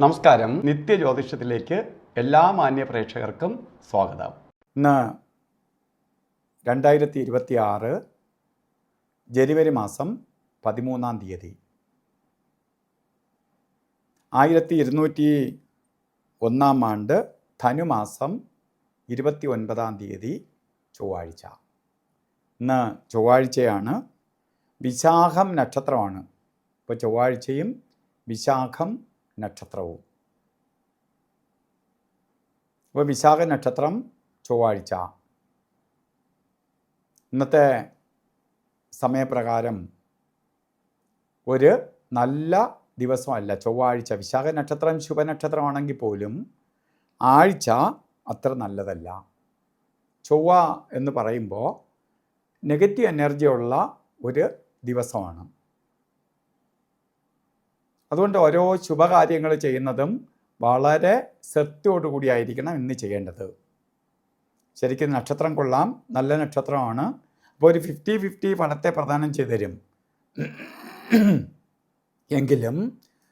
നമസ്കാരം. നിത്യജ്യോതിഷത്തിലേക്ക് എല്ലാ മാന്യ പ്രേക്ഷകർക്കും സ്വാഗതം. ഇന്ന് 2026 ജനുവരി മാസം 13-ാം തീയതി 1201 ആണ്ട് ധനുമാസം 29-ാം തീയതി ചൊവ്വാഴ്ച. ഇന്ന് ചൊവ്വാഴ്ചയാണ്. വിശാഖം നക്ഷത്രമാണ്. ഇപ്പോൾ ചൊവ്വാഴ്ചയും വിശാഖം നക്ഷത്രവും. അപ്പോൾ വിശാഖ നക്ഷത്രം ചൊവ്വാഴ്ച. ഇന്നത്തെ സമയപ്രകാരം ഒരു നല്ല ദിവസമല്ല ചൊവ്വാഴ്ച. വിശാഖ നക്ഷത്രം ശുഭനക്ഷത്രമാണെങ്കിൽ പോലും ആഴ്ച അത്ര നല്ലതല്ല. ചൊവ്വ എന്ന് പറയുമ്പോൾ നെഗറ്റീവ് എനർജിയുള്ള ഒരു ദിവസമാണ്. അതുകൊണ്ട് ഓരോ ശുഭകാര്യങ്ങൾ ചെയ്യുന്നതും വളരെ ശ്രദ്ധയോടുകൂടിയായിരിക്കണം ഇന്ന് ചെയ്യേണ്ടത്. ശരിക്കും നക്ഷത്രം കൊള്ളാം, നല്ല നക്ഷത്രമാണ്. അപ്പോൾ ഒരു 50-50 ഫലത്തെ പ്രദാനം ചെയ്തു തരും. എങ്കിലും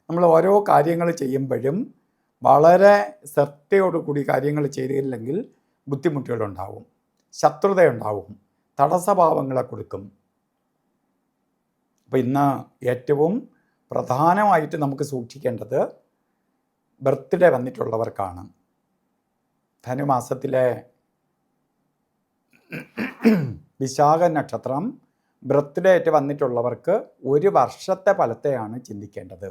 നമ്മൾ ഓരോ കാര്യങ്ങൾ ചെയ്യുമ്പോഴും വളരെ ശ്രദ്ധയോടുകൂടി കാര്യങ്ങൾ ചെയ്തില്ലെങ്കിൽ ബുദ്ധിമുട്ടുകളുണ്ടാവും, ശത്രുതയുണ്ടാവും, തടസ്സഭാവങ്ങളെ കൊടുക്കും. അപ്പോൾ ഇന്ന് ഏറ്റവും പ്രധാനമായിട്ട് നമുക്ക് സൂക്ഷിക്കേണ്ടത് ബർത്ത്ഡേ വന്നിട്ടുള്ളവർക്കാണ്. ധനുമാസത്തിലെ വിശാഖ നക്ഷത്രം ബർത്ത്ഡേ ആയിട്ട് വന്നിട്ടുള്ളവർക്ക് ഒരു വർഷത്തെ ഫലത്തെയാണ് ചിന്തിക്കേണ്ടത്.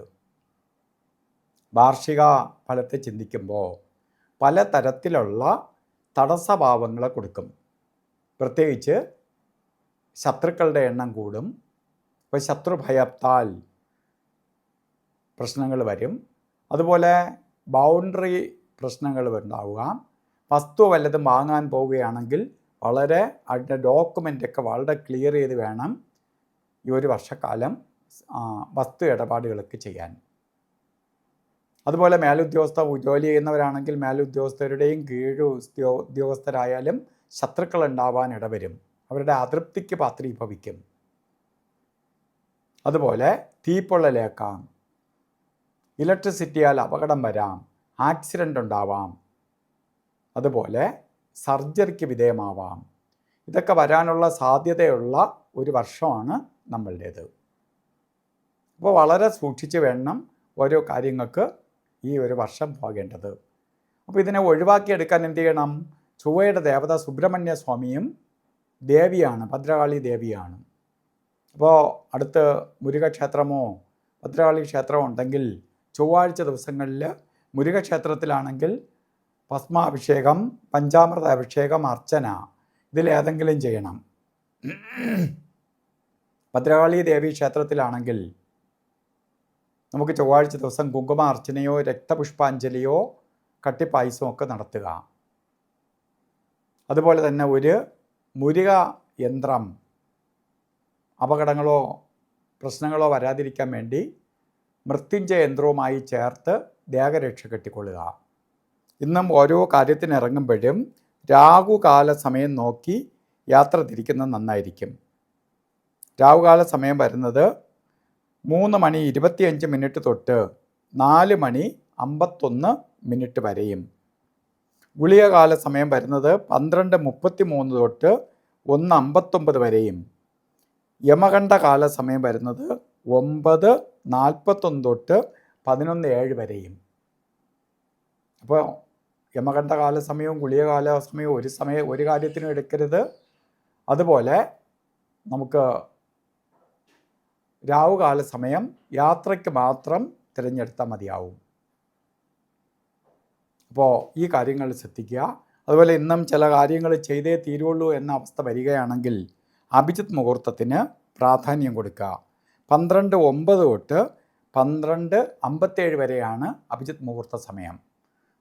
വാർഷിക ഫലത്തെ ചിന്തിക്കുമ്പോൾ പലതരത്തിലുള്ള തടസ്സഭാവങ്ങളെ കൊടുക്കും. പ്രത്യേകിച്ച് ശത്രുക്കളുടെ എണ്ണം കൂടും. അപ്പോൾ ശത്രുഭയത്താൽ പ്രശ്നങ്ങൾ വരും. അതുപോലെ ബൗണ്ടറി പ്രശ്നങ്ങൾ ഉണ്ടാവുക. വസ്തു വല്ലതും വാങ്ങാൻ പോവുകയാണെങ്കിൽ വളരെ അതിൻ്റെ ഡോക്യുമെൻ്റൊക്കെ വളരെ ക്ലിയർ ചെയ്ത് വേണം ഈ ഒരു വർഷക്കാലം വസ്തു ഇടപാടുകളൊക്കെ ചെയ്യാൻ. അതുപോലെ മേലുദ്യോഗസ്ഥ ജോലി ചെയ്യുന്നവരാണെങ്കിൽ മേലുദ്യോഗസ്ഥരുടെയും ഉദ്യോഗസ്ഥരായാലും ശത്രുക്കൾ ഉണ്ടാവാൻ ഇടവരും. അവരുടെ അതൃപ്തിക്ക് പാത്രീഭവിക്കും. അതുപോലെ തീപ്പൊള്ളലേക്കാം, ഇലക്ട്രിസിറ്റിയാൽ അപകടം വരാം, ആക്സിഡൻ്റ് ഉണ്ടാവാം, അതുപോലെ സർജറിക്ക് വിധേയമാവാം. ഇതൊക്കെ വരാനുള്ള സാധ്യതയുള്ള ഒരു വർഷമാണ് നമ്മളുടേത്. അപ്പോൾ വളരെ സൂക്ഷിച്ച് വേണം ഓരോ കാര്യങ്ങൾക്ക് ഈ ഒരു വർഷം പോകേണ്ടത്. അപ്പോൾ ഇതിനെ ഒഴിവാക്കിയെടുക്കാൻ എന്ത് ചെയ്യണം? ചൊവ്വയുടെ ദേവത സുബ്രഹ്മണ്യ സ്വാമിയും ദേവിയാണ്, ഭദ്രകാളി ദേവിയാണ്. അപ്പോൾ അടുത്ത് മുരുകക്ഷേത്രമോ ഭദ്രകാളി ക്ഷേത്രമോ ഉണ്ടെങ്കിൽ ചൊവ്വാഴ്ച ദിവസങ്ങളിൽ മുരുകക്ഷേത്രത്തിലാണെങ്കിൽ ഭസ്മാഭിഷേകം, പഞ്ചാമൃത അഭിഷേകം, അർച്ചന ഇതിലേതെങ്കിലും ചെയ്യണം. ഭദ്രകാളി ദേവി ക്ഷേത്രത്തിലാണെങ്കിൽ നമുക്ക് ചൊവ്വാഴ്ച ദിവസം കുങ്കുമ അർച്ചനയോ രക്തപുഷ്പാഞ്ജലിയോ കട്ടിപ്പായസമോ ഒക്കെ നടത്തുക. അതുപോലെ തന്നെ ഒരു മുരുക യന്ത്രം അപകടങ്ങളോ പ്രശ്നങ്ങളോ വരാതിരിക്കാൻ വേണ്ടി മൃത്യുഞ്ജയ യന്ത്രവുമായി ചേർത്ത് ദേഹരക്ഷ കെട്ടിക്കൊള്ളുക. ഇന്നും ഓരോ കാര്യത്തിന് ഇറങ്ങുമ്പോഴും രാഹുകാല സമയം നോക്കി യാത്ര തിരിക്കുന്നത് നന്നായിരിക്കും. രാഹുകാല സമയം വരുന്നത് 3:25 തൊട്ട് 4:51 വരെയും. ഗുളികകാല സമയം വരുന്നത് 12:33 തൊട്ട് 1:59 വരെയും. യമകണ്ഠകാല സമയം വരുന്നത് 9:41 തൊട്ട് 11:07 വരെയും. അപ്പോൾ യമകണ്ഠകാല സമയവും ഗുളികകാല സമയവും ഒരു കാര്യത്തിനും എടുക്കരുത്. അതുപോലെ നമുക്ക് രാഹുകാല സമയം യാത്രയ്ക്ക് മാത്രം തിരഞ്ഞെടുത്താൽ മതിയാവും. അപ്പോൾ ഈ കാര്യങ്ങൾ ശ്രദ്ധിക്കുക. അതുപോലെ ഇന്നും ചില കാര്യങ്ങൾ ചെയ്തേ തീരുള്ളൂ എന്ന അവസ്ഥ വരികയാണെങ്കിൽ അഭിജിത്ത് മുഹൂർത്തത്തിന് പ്രാധാന്യം കൊടുക്കുക. 12:09 തൊട്ട് 12:57 വരെയാണ് അഭിജിത്ത് മുഹൂർത്ത സമയം.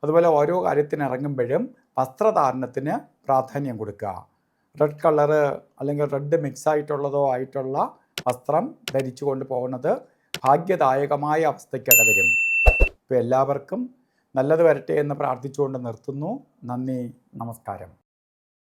അതുപോലെ ഓരോ കാര്യത്തിന് ഇറങ്ങുമ്പോഴും വസ്ത്രധാരണത്തിന് പ്രാധാന്യം കൊടുക്കുക. റെഡ് കളറ് അല്ലെങ്കിൽ റെഡ് മിക്സ് ആയിട്ടുള്ള വസ്ത്രം ധരിച്ചു കൊണ്ട് പോകുന്നത് ഭാഗ്യദായകമായ അവസ്ഥയ്ക്ക് ഇടവരും. ഇപ്പോൾ എല്ലാവർക്കും നല്ലത് വരട്ടെ എന്ന് പ്രാർത്ഥിച്ചുകൊണ്ട് നിർത്തുന്നു. നന്ദി, നമസ്കാരം.